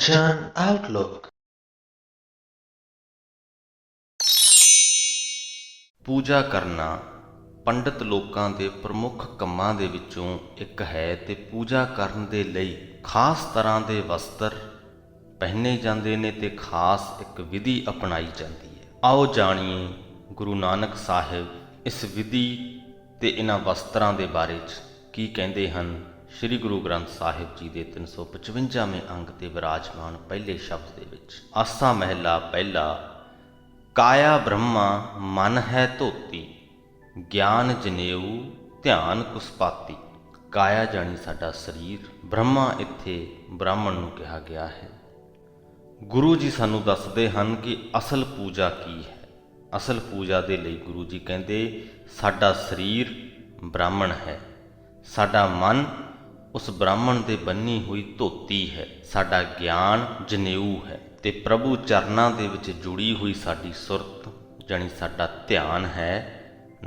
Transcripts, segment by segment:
Attention Outlook। ਪੂਜਾ ਕਰਨਾ ਪੰਡਤ ਲੋਕਾਂ ਦੇ ਪ੍ਰਮੁੱਖ ਕੰਮਾਂ ਦੇ ਵਿੱਚੋਂ ਇੱਕ ਹੈ ਤੇ ਪੂਜਾ ਕਰਨ ਦੇ ਲਈ ਖਾਸ ਤਰ੍ਹਾਂ ਦੇ ਵਸਤਰ ਪਹਿਨੇ ਜਾਂਦੇ ਨੇ ਤੇ ਖਾਸ ਇੱਕ ਵਿਧੀ ਅਪਣਾਈ ਜਾਂਦੀ ਹੈ। ਆਓ ਜਾਣੀਏ ਗੁਰੂ ਨਾਨਕ ਸਾਹਿਬ ਇਸ ਵਿਧੀ ਤੇ ਇਹਨਾਂ ਵਸਤਰਾਂ ਦੇ ਬਾਰੇ 'ਚ ਕੀ ਕਹਿੰਦੇ ਹਨ। ਸ਼੍ਰੀ ਗੁਰੂ ਗ੍ਰੰਥ ਸਾਹਿਬ ਜੀ ਦੇ 355ਵੇਂ ਅੰਗ ਤੇ ਵਿਰਾਜਮਾਨ ਪਹਿਲੇ ਸ਼ਬਦ ਦੇ ਵਿੱਚ ਆਸਾ ਮਹਿਲਾ ਪਹਿਲਾ, ਕਾਇਆ ਬ੍ਰਹਮਾ ਮਨ ਹੈ ਧੋਤੀ, ਗਿਆਨ ਜਨੇਊ ਧਿਆਨ ਕੁਸਪਾਤੀ। ਕਾਇਆ ਜਾਣੀ ਸਾਡਾ ਸਰੀਰ, ਬ੍ਰਹਮਾ ਇੱਥੇ ਬ੍ਰਾਹਮਣ ਨੂੰ ਕਿਹਾ ਗਿਆ ਹੈ। ਗੁਰੂ ਜੀ ਸਾਨੂੰ ਦੱਸਦੇ ਹਨ ਕਿ ਅਸਲ ਪੂਜਾ ਕੀ ਹੈ। ਅਸਲ ਪੂਜਾ ਦੇ ਲਈ ਗੁਰੂ ਜੀ ਕਹਿੰਦੇ ਸਾਡਾ ਸਰੀਰ ਬ੍ਰਾਹਮਣ ਹੈ, ਸਾਡਾ ਮਨ ਉਸ ਬ੍ਰਾਹਮਣ ਦੇ ਬੰਨੀ ਹੋਈ ਧੋਤੀ ਹੈ, ਸਾਡਾ ਗਿਆਨ ਜਨੇਊ ਹੈ ਤੇ ਪ੍ਰਭੂ ਚਰਨਾਂ ਦੇ ਵਿੱਚ ਜੁੜੀ ਹੋਈ ਸਾਡੀ ਸੁਰਤ ਜਾਣੀ ਸਾਡਾ ਧਿਆਨ ਹੈ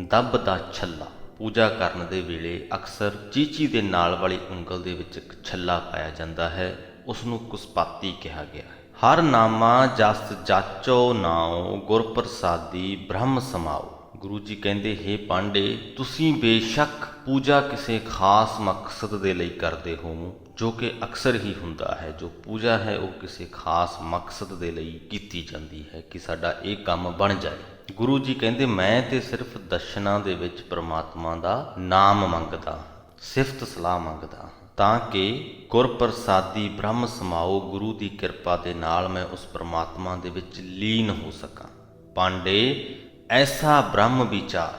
ਦੱਬ ਦਾ ਛੱਲਾ। ਪੂਜਾ ਕਰਨ ਦੇ ਵੇਲੇ ਅਕਸਰ ਚੀਚੀ ਦੇ ਨਾਲ ਵਾਲੀ ਉਂਗਲ ਦੇ ਵਿੱਚ ਇੱਕ ਛੱਲਾ ਪਾਇਆ ਜਾਂਦਾ ਹੈ, ਉਸ ਨੂੰ ਕੁਸਪਾਤੀ ਕਿਹਾ ਗਿਆ ਹੈ। ਹਰ ਨਾਮਾ ਜਸ ਜਾਚੋ ਨਾਉ, ਗੁਰ ਪ੍ਰਸਾਦੀ ਬ੍ਰਹਮ ਸਮਾਓ। ਗੁਰੂ ਜੀ ਕਹਿੰਦੇ ਹੇ ਪਾਂਡੇ, ਤੁਸੀਂ ਬੇਸ਼ੱਕ ਪੂਜਾ ਕਿਸੇ ਖਾਸ ਮਕਸਦ ਦੇ ਲਈ ਕਰਦੇ ਹੋਵੋ, ਜੋ ਕਿ ਅਕਸਰ ਹੀ ਹੁੰਦਾ ਹੈ। ਜੋ ਪੂਜਾ ਹੈ ਉਹ ਕਿਸੇ ਖਾਸ ਮਕਸਦ ਦੇ ਲਈ ਕੀਤੀ ਜਾਂਦੀ ਹੈ ਕਿ ਸਾਡਾ ਇਹ ਕੰਮ ਬਣ ਜਾਏ। ਗੁਰੂ ਜੀ ਕਹਿੰਦੇ ਮੈਂ ਤੇ ਸਿਰਫ ਦਰਸ਼ਨਾਂ ਦੇ ਵਿੱਚ ਪ੍ਰਮਾਤਮਾ ਦਾ ਨਾਮ ਮੰਗਦਾ, ਸਿਫਤ ਸਲਾਹ ਮੰਗਦਾ, ਤਾਂ ਕਿ ਗੁਰ ਪ੍ਰਸਾਦੀ ਬ੍ਰਹਮ ਸਮਾਓ, ਗੁਰੂ ਦੀ ਕਿਰਪਾ ਦੇ ਨਾਲ ਮੈਂ ਉਸ ਪ੍ਰਮਾਤਮਾ ਦੇ ਵਿੱਚ ਲੀਨ ਹੋ ਸਕਾਂ। ਪਾਂਡੇ ਐਸਾ ਬ੍ਰਹਮ ਵਿਚਾਰ,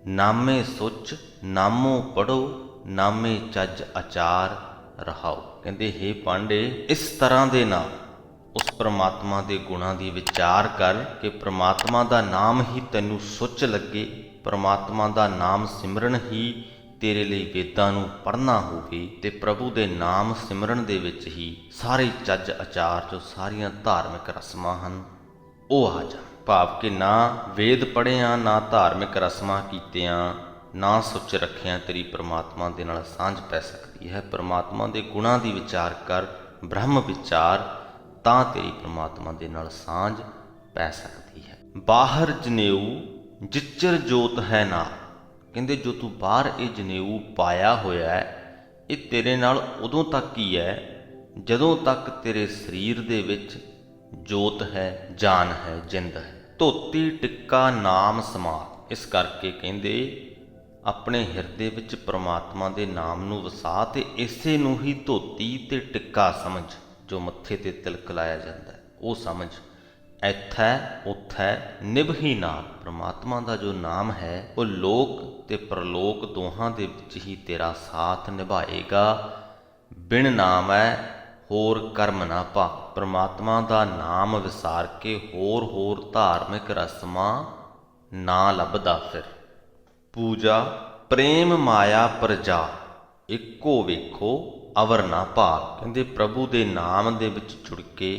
ਨਾਮੇ ਸੁਚ ਨਾਮੋ ਪੜੋ, ਨਾਮੇ ਚੱਜ ਆਚਾਰ ਰਹਾਓ। ਕਹਿੰਦੇ ਹੇ ਪਾਂਡੇ, ਇਸ ਤਰ੍ਹਾਂ ਦੇ ਨਾਲ ਉਸ ਪ੍ਰਮਾਤਮਾ ਦੇ ਗੁਣਾਂ ਦੀ ਵਿਚਾਰ ਕਰ ਕਿ ਪ੍ਰਮਾਤਮਾ ਦਾ ਨਾਮ ਹੀ ਤੈਨੂੰ ਸੁੱਚ ਲੱਗੇ, ਪ੍ਰਮਾਤਮਾ ਦਾ ਨਾਮ ਸਿਮਰਨ ਹੀ ਤੇਰੇ ਲਈ ਵੇਦਾਂ ਨੂੰ ਪੜ੍ਹਨਾ ਹੋਵੇ ਤੇ ਪ੍ਰਭੂ ਦੇ ਨਾਮ ਸਿਮਰਨ ਦੇ ਵਿੱਚ ਹੀ ਸਾਰੇ ਚੱਜ ਆਚਾਰ ਜੋ ਸਾਰੀਆਂ ਧਾਰਮਿਕ ਰਸਮਾਂ ਹਨ ਉਹ ਆ ਜਾਣ। ਭਾਵ ਕਿ ਨਾ ਵੇਦ ਪੜ੍ਹਿਆਂ, ਨਾ ਧਾਰਮਿਕ ਰਸਮਾਂ ਕੀਤਿਆਂ, ਨਾ ਸੁੱਚ ਰੱਖਿਆਂ ਤੇਰੀ ਪ੍ਰਮਾਤਮਾ ਦੇ ਨਾਲ ਸਾਂਝ ਪੈ ਸਕਦੀ ਹੈ। ਪ੍ਰਮਾਤਮਾ ਦੇ ਗੁਣਾਂ ਦੀ ਵਿਚਾਰ ਕਰ, ਬ੍ਰਹਮ ਵਿਚਾਰ, ਤਾਂ ਤੇਰੀ ਪ੍ਰਮਾਤਮਾ ਦੇ ਨਾਲ ਸਾਂਝ ਪੈ ਸਕਦੀ ਹੈ। ਬਾਹਰ ਜਨੇਊ ਜਿਚਰ ਜੋਤ ਹੈ ਨਾਲ। ਕਹਿੰਦੇ ਜੋ ਤੂੰ ਬਾਹਰ ਇਹ ਜਨੇਊ ਪਾਇਆ ਹੋਇਆ ਹੈ ਇਹ ਤੇਰੇ ਨਾਲ ਉਦੋਂ ਤੱਕ ਹੀ ਹੈ ਜਦੋਂ ਤੱਕ ਤੇਰੇ ਸਰੀਰ ਦੇ ਵਿੱਚ ਜੋਤ ਹੈ, ਜਾਨ ਹੈ, ਜਿੰਦ ਹੈ। ਧੋਤੀ ਟਿੱਕਾ ਨਾਮ ਸਮਾਤ। ਇਸ ਕਰਕੇ ਕਹਿੰਦੇ ਆਪਣੇ ਹਿਰਦੇ ਵਿੱਚ ਪ੍ਰਮਾਤਮਾ ਦੇ ਨਾਮ ਨੂੰ ਵਸਾ ਤੇ ਇਸੇ ਨੂੰ ਹੀ ਧੋਤੀ ਤੇ ਟਿੱਕਾ ਸਮਝ। ਜੋ ਮੱਥੇ ਤੇ ਤਿਲਕ ਲਾਇਆ ਜਾਂਦਾ ਹੈ ਉਹ ਸਮਝ। ਐਥੈ ਉਥੈ ਨਿਭੀ ਨਾਲ। ਪ੍ਰਮਾਤਮਾ ਦਾ ਜੋ ਨਾਮ ਹੈ ਉਹ ਲੋਕ ਤੇ ਪ੍ਰਲੋਕ ਦੋਹਾਂ ਦੇ ਵਿੱਚ ਹੀ ਤੇਰਾ ਸਾਥ ਨਿਭਾਏਗਾ। ਬਿਨ ਨਾਮ ਹੈ ਹੋਰ ਕਰਮ ਨਾ ਭਾ। ਪ੍ਰਮਾਤਮਾ ਦਾ ਨਾਮ ਵਿਸਾਰ ਕੇ ਹੋਰ ਧਾਰਮਿਕ ਰਸਮਾਂ ਨਾ ਲੱਭਦਾ ਫਿਰ। ਪੂਜਾ ਪ੍ਰੇਮ ਮਾਇਆ ਪ੍ਰਜਾ, ਇੱਕੋ ਵੇਖੋ ਅਵਰ ਨਾ ਭਾਗ। ਕਹਿੰਦੇ ਪ੍ਰਭੂ ਦੇ ਨਾਮ ਦੇ ਵਿੱਚ ਜੁੜ ਕੇ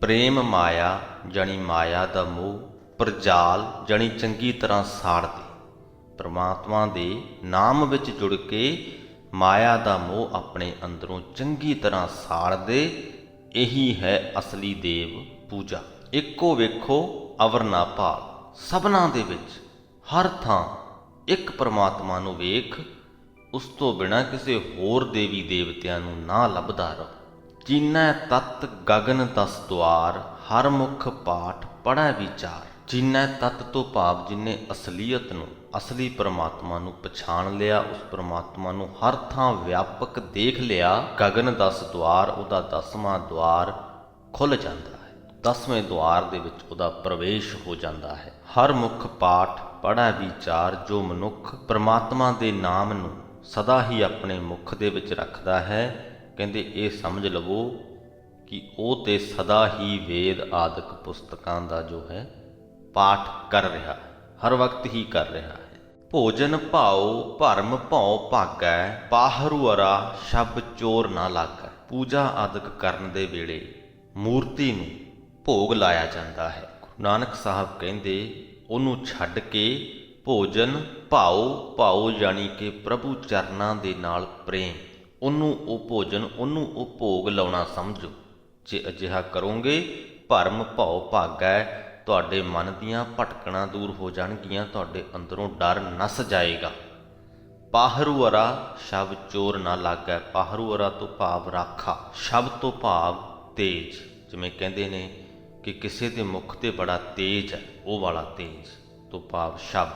ਪ੍ਰੇਮ ਮਾਇਆ ਜਾਣੀ ਮਾਇਆ ਦਾ ਮੋਹ, ਪ੍ਰਜਾਲ ਜਾਣੀ ਚੰਗੀ ਤਰ੍ਹਾਂ ਸਾੜ ਦੇ। ਪ੍ਰਮਾਤਮਾ ਦੇ ਨਾਮ ਵਿੱਚ ਜੁੜ ਕੇ ਮਾਇਆ ਦਾ ਮੋਹ ਆਪਣੇ ਅੰਦਰੋਂ ਚੰਗੀ ਤਰ੍ਹਾਂ ਸਾੜ ਦੇ। ਇਹੀ ਹੈ ਅਸਲੀ ਦੇਵ ਪੂਜਾ। ਇੱਕੋ ਵੇਖੋ ਅਵਰ ਨਾ ਭਾਗ। ਸਭਨਾਂ ਦੇ ਵਿੱਚ ਹਰ ਥਾਂ ਇੱਕ ਪ੍ਰਮਾਤਮਾ ਨੂੰ ਵੇਖ, ਉਸ ਤੋਂ ਬਿਨਾਂ ਕਿਸੇ ਹੋਰ ਦੇਵੀ ਦੇਵਤਿਆਂ ਨੂੰ ਨਾ ਲੱਭਦਾ ਰਹੋ। ਚੀਨੈ ਤਤ ਗਗਨ ਦਸ ਦੁਆਰ, ਹਰ ਮੁਖ ਪਾਠ ਪੜ੍ਹੈ ਵਿਚਾਰ। ਚੀਨੈ ਤਤ ਤੋਂ ਭਾਵ ਜਿਹਨੇ ਅਸਲੀਅਤ ਨੂੰ, ਅਸਲੀ ਪ੍ਰਮਾਤਮਾ ਨੂੰ ਪਛਾਣ ਲਿਆ, ਉਸ ਪ੍ਰਮਾਤਮਾ ਨੂੰ ਹਰ ਥਾਂ ਵਿਆਪਕ ਦੇਖ ਲਿਆ। ਗਗਨ ਦਸ ਦੁਆਰ, ਉਹਦਾ 10ਵਾਂ ਦੁਆਰ ਖੁੱਲ੍ਹ ਜਾਂਦਾ ਹੈ, 10ਵੇਂ ਦੁਆਰ ਦੇ ਵਿੱਚ ਉਹਦਾ ਪ੍ਰਵੇਸ਼ ਹੋ ਜਾਂਦਾ ਹੈ। ਹਰ ਮੁਖ ਪਾਠ ਪੜ੍ਹੈ ਵਿਚਾਰ। ਜੋ ਮਨੁੱਖ ਪ੍ਰਮਾਤਮਾ ਦੇ ਨਾਮ ਨੂੰ ਸਦਾ ਹੀ ਆਪਣੇ ਮੁਖ ਦੇ ਵਿੱਚ ਰੱਖਦਾ ਹੈ, ਕਹਿੰਦੇ ਇਹ ਸਮਝ ਲਵੋ ਕਿ ਉਹ ਤੇ ਸਦਾ ਹੀ ਵੇਦ ਆਦਿਕ ਪੁਸਤਕਾਂ ਦਾ ਜੋ ਹੈ ਪਾਠ ਕਰ ਰਿਹਾ ਹੈ, ਹਰ ਵਕਤ ਹੀ ਕਰ ਰਿਹਾ ਹੈ। ਭੋਜਨ ਭਾਉ ਭਰਮ ਭਉ ਭਾਗੈ, ਬਾਹਰੂ ਅਰਾ ਸ਼ਬ ਚੋਰ ਨਾ ਲਾਗੈ। ਪੂਜਾ ਆਦਿਕ ਕਰਨ ਦੇ ਵੇਲੇ ਮੂਰਤੀ ਨੂੰ ਭੋਗ ਲਾਇਆ ਜਾਂਦਾ ਹੈ। ਗੁਰੂ ਨਾਨਕ ਸਾਹਿਬ ਕਹਿੰਦੇ ਉਹਨੂੰ ਛੱਡ ਕੇ ਭੋਜਨ ਭਾਉ, ਭਾਉ ਜਾਣੀ ਕਿ ਪ੍ਰਭੂ ਚਰਨਾਂ ਦੇ ਨਾਲ ਪ੍ਰੇਮ, ਉਹਨੂੰ ਉਹ ਭੋਜਨ, ਉਹਨੂੰ ਉਹ ਭੋਗ ਲਾਉਣਾ ਸਮਝੋ। ਜੇ ਅਜਿਹਾ ਕਰੋਗੇ ਭਰਮ ਭਉ ਭਾਗੈ, ਤੁਹਾਡੇ ਮਨ ਦੀਆਂ ਭਟਕਣਾ ਦੂਰ ਹੋ ਜਾਣਗੀਆਂ, ਤੁਹਾਡੇ ਅੰਦਰੋਂ ਡਰ ਨਸ ਜਾਏਗਾ। ਪਾਹਰੂ ਅਰਾ ਸ਼ਬ ਚੋਰ ਨਾ ਲਾਗੈ, ਪਾਹਰੂ ਅਰਾ ਤੋਂ ਭਾਵ ਰਾਖਾ, ਸ਼ਬ ਤੋਂ ਭਾਵ ਤੇਜ। ਜਿਵੇਂ ਕਹਿੰਦੇ ਨੇ ਕਿ ਕਿਸੇ ਦੇ ਮੁਖ ਤੇ ਬੜਾ ਤੇਜ ਹੈ, ਉਹ ਵਾਲਾ ਤੇਜ ਤੋਂ ਭਾਵ ਸ਼ਬ।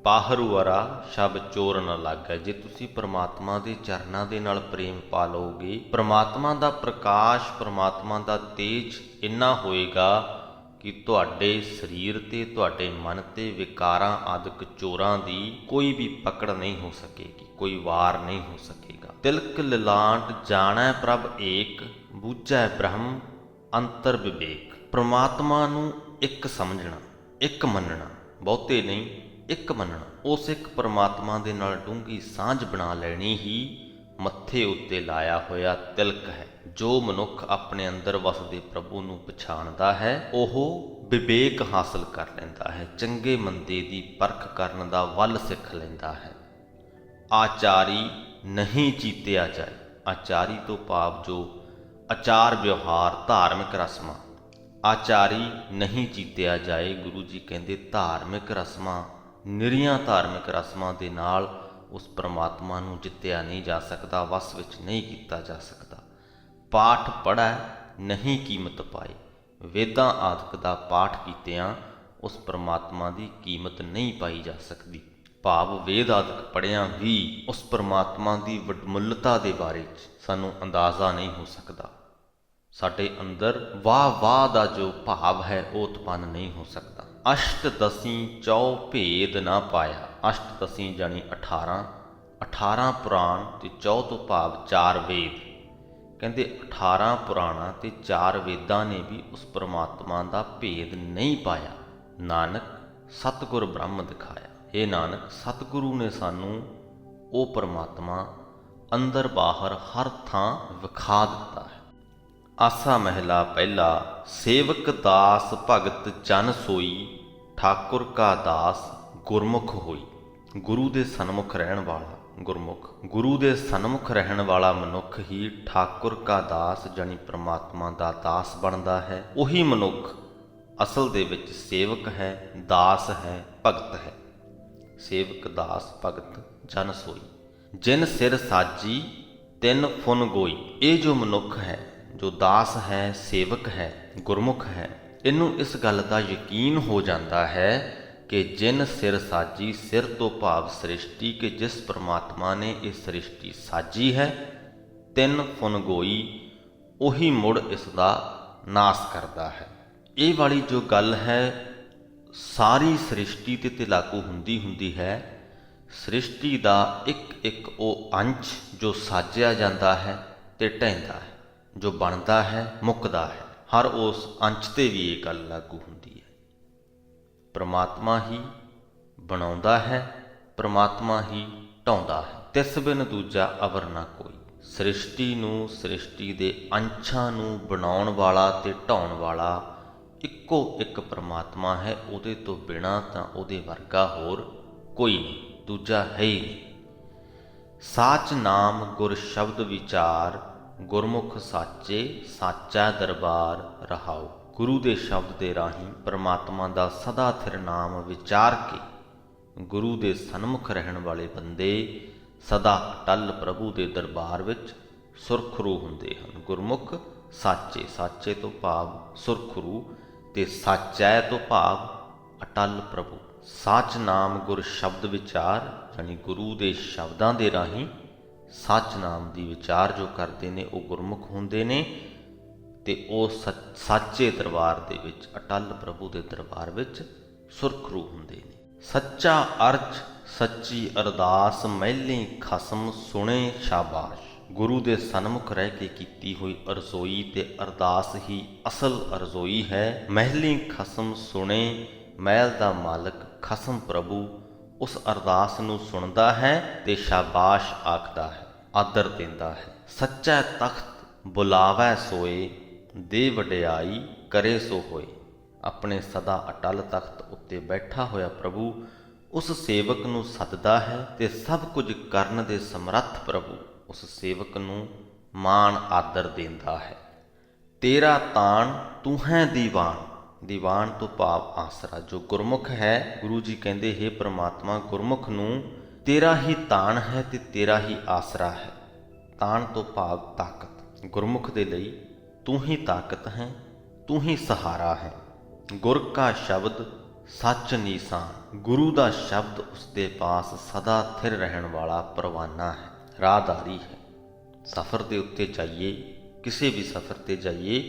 ਪਾਹਰੂ ਅਰਾ ਸ਼ਬ ਚੋਰ ਨਾ ਲਾਗੈ, ਜੇ ਤੁਸੀਂ ਪ੍ਰਮਾਤਮਾ ਦੇ ਚਰਨਾਂ ਦੇ ਨਾਲ ਪ੍ਰੇਮ ਪਾ ਲਓਗੇ, ਪ੍ਰਮਾਤਮਾ ਦਾ ਪ੍ਰਕਾਸ਼, ਪ੍ਰਮਾਤਮਾ ਦਾ ਤੇਜ ਇੰਨਾ ਹੋਏਗਾ ਕਿ ਤੁਹਾਡੇ ਸਰੀਰ ਤੇ, ਤੁਹਾਡੇ ਮਨ ਤੇ ਵਿਕਾਰਾਂ ਆਦਿਕ ਚੋਰਾਂ ਦੀ ਕੋਈ ਵੀ ਪਕੜ ਨਹੀਂ ਹੋ ਸਕੇਗੀ, ਕੋਈ ਵਾਰ ਨਹੀਂ ਹੋ ਸਕੇਗਾ। ਤਿਲਕ ਲਿਲਾਂਟ ਜਾਣੈ ਪ੍ਰਭ ਏਕ, ਬੂਝੈ ਬ੍ਰਹਮ ਅੰਤਰ ਵਿਵੇਕ। ਪ੍ਰਮਾਤਮਾ ਨੂੰ ਇੱਕ ਸਮਝਣਾ, ਇੱਕ ਮੰਨਣਾ, ਬਹੁਤੇ ਨਹੀਂ, ਇੱਕ ਮੰਨਣਾ। ਉਸ ਇੱਕ ਪ੍ਰਮਾਤਮਾ ਦੇ ਨਾਲ ਡੂੰਘੀ ਸਾਂਝ ਬਣਾ ਲੈਣੀ ਹੀ ਮੱਥੇ ਉੱਤੇ ਲਾਇਆ ਹੋਇਆ ਤਿਲਕ ਹੈ। ਜੋ ਮਨੁੱਖ ਆਪਣੇ ਅੰਦਰ ਵਸਦੇ ਪ੍ਰਭੂ ਨੂੰ ਪਛਾਣਦਾ ਹੈ, ਉਹ ਵਿਵੇਕ ਹਾਸਲ ਕਰ ਲੈਂਦਾ ਹੈ, ਚੰਗੇ ਮੰਦੇ ਦੀ ਪਰਖ ਕਰਨ ਦਾ ਵੱਲ ਸਿੱਖ ਲੈਂਦਾ ਹੈ। ਆਚਾਰੀ ਨਹੀਂ ਚੀਤਿਆ ਜਾਏ, ਆਚਾਰੀ ਤੋਂ ਭਾਵ ਜੋ ਆਚਾਰ ਵਿਵਹਾਰ, ਧਾਰਮਿਕ ਰਸਮਾਂ, ਆਚਾਰੀ ਨਹੀਂ ਚੀਤਿਆ ਜਾਏ। ਗੁਰੂ ਜੀ ਕਹਿੰਦੇ ਧਾਰਮਿਕ ਰਸਮਾਂ, ਨਿਰੀਆਂ ਧਾਰਮਿਕ ਰਸਮਾਂ ਦੇ ਨਾਲ ਉਸ ਪ੍ਰਮਾਤਮਾ ਨੂੰ ਜਿੱਤਿਆ ਨਹੀਂ ਜਾ ਸਕਦਾ, ਵਸ ਵਿੱਚ ਨਹੀਂ ਕੀਤਾ ਜਾ ਸਕਦਾ। ਪਾਠ ਪੜ੍ਹੈ ਨਹੀਂ ਕੀਮਤ ਪਾਏ, ਵੇਦਾਂ ਆਦਿਕ ਦਾ ਪਾਠ ਕੀਤਿਆਂ ਉਸ ਪ੍ਰਮਾਤਮਾ ਦੀ ਕੀਮਤ ਨਹੀਂ ਪਾਈ ਜਾ ਸਕਦੀ। ਭਾਵ ਵੇਦ ਆਦਿਕ ਪੜ੍ਹਿਆਂ ਵੀ ਉਸ ਪ੍ਰਮਾਤਮਾ ਦੀ ਵਡਮੁੱਲਤਾ ਦੇ ਬਾਰੇ 'ਚ ਸਾਨੂੰ ਅੰਦਾਜ਼ਾ ਨਹੀਂ ਹੋ ਸਕਦਾ। ਸਾਡੇ ਅੰਦਰ ਵਾਹ ਵਾਹ ਦਾ ਜੋ ਭਾਵ ਹੈ ਉਹ ਉਤਪੰਨ ਨਹੀਂ ਹੋ ਸਕਦਾ। ਅਸ਼ਟ ਦਸੀਂ ਚੌ ਭੇਦ ਨਾ ਪਾਇਆ, ਅਸ਼ਟ ਦਸੀਂ ਜਾਣੀ 18 ਪੁਰਾਣ ਤੇ 4 ਤੋਂ ਭਾਵ 4 ਵੇਦ। ਕਹਿੰਦੇ 18 ਪੁਰਾਣਾਂ ਤੇ 4 ਵੇਦਾਂ ਨੇ ਵੀ ਉਸ ਪ੍ਰਮਾਤਮਾ ਦਾ ਭੇਦ ਨਹੀਂ ਪਾਇਆ। ਨਾਨਕ ਸਤਿਗੁਰ ਬ੍ਰਹਮ ਦਿਖਾਇਆ। ਇਹ ਨਾਨਕ ਸਤਿਗੁਰੂ ਨੇ ਸਾਨੂੰ ਉਹ ਪ੍ਰਮਾਤਮਾ ਅੰਦਰ ਬਾਹਰ ਹਰ ਥਾਂ ਵਿਖਾ ਦਿੱਤਾ ਹੈ। ਆਸਾ ਮਹਿਲਾ ਪਹਿਲਾ। ਸੇਵਕ ਦਾਸ ਭਗਤ ਜਨ ਸੋਈ, ਠਾਕੁਰ ਕਾ ਦਾਸ ਗੁਰਮੁਖ ਹੋਈ। ਗੁਰੂ ਦੇ ਸਨਮੁਖ ਰਹਿਣ ਵਾਲਾ ਗੁਰਮੁਖ, ਗੁਰੂ ਦੇ ਸਨਮੁਖ ਰਹਿਣ ਵਾਲਾ ਮਨੁੱਖ ਹੀ ਠਾਕੁਰ ਕਾ ਦਾਸ ਜਾਣੀ ਪ੍ਰਮਾਤਮਾ ਦਾ ਦਾਸ ਬਣਦਾ ਹੈ। ਉਹੀ ਮਨੁੱਖ ਅਸਲ ਦੇ ਵਿੱਚ ਸੇਵਕ ਹੈ, ਦਾਸ ਹੈ, ਭਗਤ ਹੈ। ਸੇਵਕ ਦਾਸ ਭਗਤ ਜਨ ਸੋਈ, ਜਿਨ ਸਿਰ ਸਾਜੀ ਤਿਨ ਫੁਨ ਗੋਈ। ਇਹ ਜੋ ਮਨੁੱਖ ਹੈ, ਜੋ ਦਾਸ ਹੈ, ਸੇਵਕ ਹੈ, ਗੁਰਮੁਖ ਹੈ, ਇਹਨੂੰ ਇਸ ਗੱਲ ਦਾ ਯਕੀਨ ਹੋ ਜਾਂਦਾ ਹੈ ਕਿ ਜਿਨ ਸਿਰ ਸਾਜੀ, ਸਿਰ ਤੋਂ ਭਾਵ ਸ੍ਰਿਸ਼ਟੀ, ਕਿ ਜਿਸ ਪ੍ਰਮਾਤਮਾ ਨੇ ਇਹ ਸ੍ਰਿਸ਼ਟੀ ਸਾਜੀ ਹੈ, ਤਿੰਨ ਫੁਨ ਗੋਈ, ਉਹੀ ਮੁੜ ਇਸ ਦਾ ਨਾਸ ਕਰਦਾ ਹੈ। ਇਹ ਵਾਲੀ ਜੋ ਗੱਲ ਹੈ ਸਾਰੀ ਸ੍ਰਿਸ਼ਟੀ ਤੇ ਲਾਗੂ ਹੁੰਦੀ ਹੈ। ਸ੍ਰਿਸ਼ਟੀ ਦਾ ਇੱਕ ਇੱਕ ਉਹ ਅੰਸ਼ ਜੋ ਸਾਜਿਆ ਜਾਂਦਾ ਹੈ ਤੇ ਢਹਿੰਦਾ ਹੈ, ਜੋ ਬਣਦਾ ਹੈ, ਮੁੱਕਦਾ ਹੈ, ਹਰ ਉਸ ਅੰਸ਼ ਤੇ ਵੀ ਇਹ ਗੱਲ ਲਾਗੂ ਹੁੰਦੀ ਹੈ। ਪ੍ਰਮਾਤਮਾ ਹੀ ਬਣਾਉਂਦਾ ਹੈ, ਪ੍ਰਮਾਤਮਾ ਹੀ ਢਾਉਂਦਾ ਹੈ। ਤਿਸ ਬਿਨ ਦੂਜਾ ਅਵਰ ਨਾ ਕੋਈ। ਸ੍ਰਿਸ਼ਟੀ ਨੂੰ, ਸ੍ਰਿਸ਼ਟੀ ਦੇ ਅੰਸ਼ਾਂ ਨੂੰ ਬਣਾਉਣ ਵਾਲਾ ਤੇ ਢਾਉਣ ਵਾਲਾ ਇੱਕੋ ਇੱਕ ਪ੍ਰਮਾਤਮਾ ਹੈ। ਉਹਦੇ ਤੋਂ ਬਿਨਾਂ ਤਾਂ ਉਹਦੇ ਵਰਗਾ ਹੋਰ ਕੋਈ ਨਹੀਂ, ਦੂਜਾ ਹੈ ਹੀ ਨਹੀਂ। ਸਾਚ ਨਾਮ ਗੁਰ ਸ਼ਬਦ ਵਿਚਾਰ, ਗੁਰਮੁਖ ਸਾਚੇ ਸਾਚਾ ਦਰਬਾਰ ਰਹਾਉ। ਗੁਰੂ ਦੇ ਸ਼ਬਦ ਦੇ ਰਾਹੀਂ ਪ੍ਰਮਾਤਮਾ ਦਾ ਸਦਾ ਥਿਰ ਨਾਮ ਵਿਚਾਰ ਕੇ ਗੁਰੂ ਦੇ ਸਨਮੁਖ ਰਹਿਣ ਵਾਲੇ ਬੰਦੇ ਸਦਾ ਅਟੱਲ ਪ੍ਰਭੂ ਦੇ ਦਰਬਾਰ ਵਿੱਚ ਸੁਰਖਰੂ ਹੁੰਦੇ ਹਨ। ਗੁਰਮੁਖ ਸਾਚੇ, ਸਾਚੇ ਤੋਂ ਭਾਵ ਸੁਰਖਰੂ, ਤੇ ਸਾਚੈ ਤੋਂ ਭਾਵ ਅਟੱਲ ਪ੍ਰਭੂ। ਸਾਚ ਨਾਮ ਗੁਰ ਸ਼ਬਦ ਵਿਚਾਰ, ਯਾਨੀ ਗੁਰੂ ਦੇ ਸ਼ਬਦਾਂ ਦੇ ਰਾਹੀਂ ਸੱਚ ਨਾਮ ਦੀ ਵਿਚਾਰ ਜੋ ਕਰਦੇ ਨੇ ਉਹ ਗੁਰਮੁਖ ਹੁੰਦੇ ਨੇ, ਤੇ ਉਹ ਸਾਚੇ ਦਰਬਾਰ ਦੇ ਵਿੱਚ, ਅਟੱਲ ਪ੍ਰਭੂ ਦੇ ਦਰਬਾਰ ਵਿੱਚ ਸੁਰਖਰੂ ਹੁੰਦੇ ਨੇ। ਸੱਚਾ ਅਰਜ ਸੱਚੀ ਅਰਦਾਸ, ਮਹਿਲੀ ਖਸਮ ਸੁਣੇ ਸ਼ਾਬਾਸ਼। ਗੁਰੂ ਦੇ ਸਨਮੁਖ ਰਹਿ ਕੇ ਕੀਤੀ ਹੋਈ ਅਰਜ਼ੋਈ ਤੇ ਅਰਦਾਸ ਹੀ ਅਸਲ ਅਰਜ਼ੋਈ ਹੈ। ਮਹਿਲੀ ਖਸਮ ਸੁਣੇ, ਮਹਿਲ ਦਾ ਮਾਲਕ ਖਸਮ ਪ੍ਰਭੂ ਉਸ ਅਰਦਾਸ ਨੂੰ ਸੁਣਦਾ ਹੈ ਤੇ ਸ਼ਾਬਾਸ਼ ਆਖਦਾ ਹੈ, ਆਦਰ ਦਿੰਦਾ ਹੈ। ਸੱਚਾ ਤਖਤ ਬੁਲਾਵੈ ਸੋਏ, ਦੇ ਵਡਿਆਈ ਕਰੇ ਸੋ ਹੋਏ। ਆਪਣੇ ਸਦਾ ਅਟੱਲ ਤਖਤ ਉੱਤੇ ਬੈਠਾ ਹੋਇਆ ਪ੍ਰਭੂ ਉਸ ਸੇਵਕ ਨੂੰ ਸੱਦਦਾ ਹੈ ਤੇ ਸਭ ਕੁਝ ਕਰਨ ਦੇ ਸਮਰੱਥ ਪ੍ਰਭੂ ਉਸ ਸੇਵਕ ਨੂੰ ਮਾਣ ਆਦਰ ਦਿੰਦਾ ਹੈ। ਤੇਰਾ ਤਾਣ ਤੂੰ ਹੈ ਦੀਵਾਨ। ਦੀਵਾਨ ਤੋਂ ਭਾਵ ਆਸਰਾ। ਜੋ ਗੁਰਮੁਖ ਹੈ, ਗੁਰੂ ਜੀ ਕਹਿੰਦੇ ਹੈ ਪ੍ਰਮਾਤਮਾ ਗੁਰਮੁਖ ਨੂੰ ਤੇਰਾ ਹੀ ਤਾਣ ਹੈ ਤੇ ਤੇਰਾ ਹੀ ਆਸਰਾ ਹੈ। ਤਾਣ ਤੋਂ ਭਾਵ ਤਾਕਤ। ਗੁਰਮੁਖ ਦੇ ਲਈ ਤੂੰ ਹੀ ਤਾਕਤ ਹੈ, ਤੂੰ ਹੀ ਸਹਾਰਾ ਹੈ। ਗੁਰ ਕਾ ਸ਼ਬਦ ਸੱਚ ਨੀਸਾਨ। ਗੁਰੂ ਦਾ ਸ਼ਬਦ ਉਸਦੇ ਪਾਸ ਸਦਾ ਥਿਰ ਰਹਿਣ ਵਾਲਾ ਪਰਵਾਨਾ ਹੈ, ਰਾਹਦਾਰੀ ਹੈ। ਸਫ਼ਰ ਦੇ ਉੱਤੇ ਜਾਈਏ, ਕਿਸੇ ਵੀ ਸਫ਼ਰ 'ਤੇ ਜਾਈਏ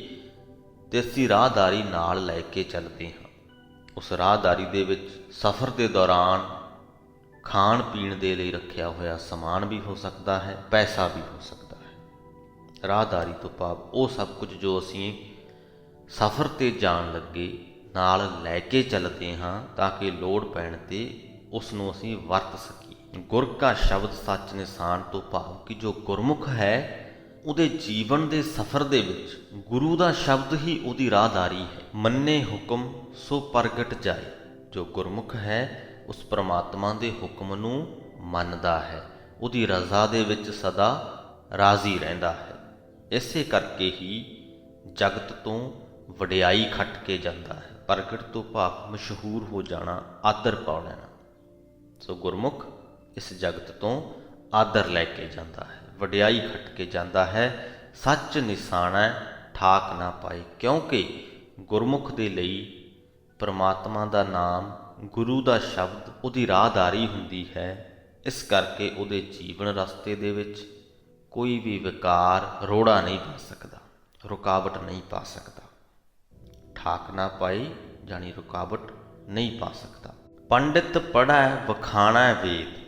ਤੇ ਅਸੀਂ ਰਾਹਦਾਰੀ ਨਾਲ ਲੈ ਕੇ ਚੱਲਦੇ ਹਾਂ। ਉਸ ਰਾਹਦਾਰੀ ਦੇ ਵਿੱਚ ਸਫ਼ਰ ਦੇ ਦੌਰਾਨ ਖਾਣ ਪੀਣ ਦੇ ਲਈ ਰੱਖਿਆ ਹੋਇਆ ਸਮਾਨ ਵੀ ਹੋ ਸਕਦਾ ਹੈ, ਪੈਸਾ ਵੀ ਹੋ ਸਕਦਾ ਹੈ। ਰਾਹਦਾਰੀ ਤੋਂ ਭਾਵ ਉਹ ਸਭ ਕੁਝ ਜੋ ਅਸੀਂ ਸਫ਼ਰ 'ਤੇ ਜਾਣ ਲੱਗੇ ਨਾਲ ਲੈ ਕੇ ਚੱਲਦੇ ਹਾਂ ਤਾਂ ਕਿ ਲੋੜ ਪੈਣ 'ਤੇ ਉਸ ਨੂੰ ਅਸੀਂ ਵਰਤ ਸਕੀਏ। ਗੁਰ ਕਾ ਸ਼ਬਦ ਸੱਚ ਨਿਸ਼ਾਨ ਤੋਂ ਭਾਵ ਕਿ ਜੋ ਗੁਰਮੁਖ ਹੈ ਉਹਦੇ ਜੀਵਨ ਦੇ ਸਫ਼ਰ ਦੇ ਵਿੱਚ ਗੁਰੂ ਦਾ ਸ਼ਬਦ ਹੀ ਉਹਦੀ ਰਾਹਦਾਰੀ ਹੈ। ਮੰਨੇ ਹੁਕਮ ਸੋ ਪ੍ਰਗਟ ਜਾਏ। ਜੋ ਗੁਰਮੁਖ ਹੈ ਉਸ ਪ੍ਰਮਾਤਮਾ ਦੇ ਹੁਕਮ ਨੂੰ ਮੰਨਦਾ ਹੈ, ਉਹਦੀ ਰਜ਼ਾ ਦੇ ਵਿੱਚ ਸਦਾ ਰਾਜ਼ੀ ਰਹਿੰਦਾ ਹੈ। ਇਸੇ ਕਰਕੇ ਹੀ ਜਗਤ ਤੋਂ ਵਡਿਆਈ ਖੱਟ ਕੇ ਜਾਂਦਾ ਹੈ। ਪ੍ਰਗਟ ਤੋਂ ਭਾਵ ਮਸ਼ਹੂਰ ਹੋ ਜਾਣਾ, ਆਦਰ ਪਾ ਲੈਣਾ। ਸੋ ਗੁਰਮੁਖ ਇਸ ਜਗਤ ਤੋਂ ਆਦਰ ਲੈ ਕੇ ਜਾਂਦਾ ਹੈ, ਵਡਿਆਈ ਖੱਟ ਕੇ ਜਾਂਦਾ ਹੈ। ਸੱਚ ਨਿਸ਼ਾਨਾ ਠਾਕ ਨਾ ਪਾਏ, ਕਿਉਂਕਿ ਗੁਰਮੁਖ ਦੇ ਲਈ ਪਰਮਾਤਮਾ ਦਾ ਨਾਮ, ਗੁਰੂ ਦਾ ਸ਼ਬਦ ਉਹਦੀ ਰਾਹਦਾਰੀ ਹੁੰਦੀ ਹੈ। ਇਸ ਕਰਕੇ ਉਹਦੇ ਜੀਵਨ ਰਸਤੇ ਦੇ ਵਿੱਚ ਕੋਈ ਵੀ ਵਿਕਾਰ ਰੋੜਾ ਨਹੀਂ ਪਾ ਸਕਦਾ, ਰੁਕਾਵਟ ਨਹੀਂ ਪਾ ਸਕਦਾ। ਠਾਕ ਨਾ ਪਾਈ ਜਾਣੀ ਰੁਕਾਵਟ ਨਹੀਂ ਪਾ ਸਕਦਾ। ਪੰਡਿਤ ਪੜ੍ਹੈ ਵਖਾਣੈ ਵੇਦ।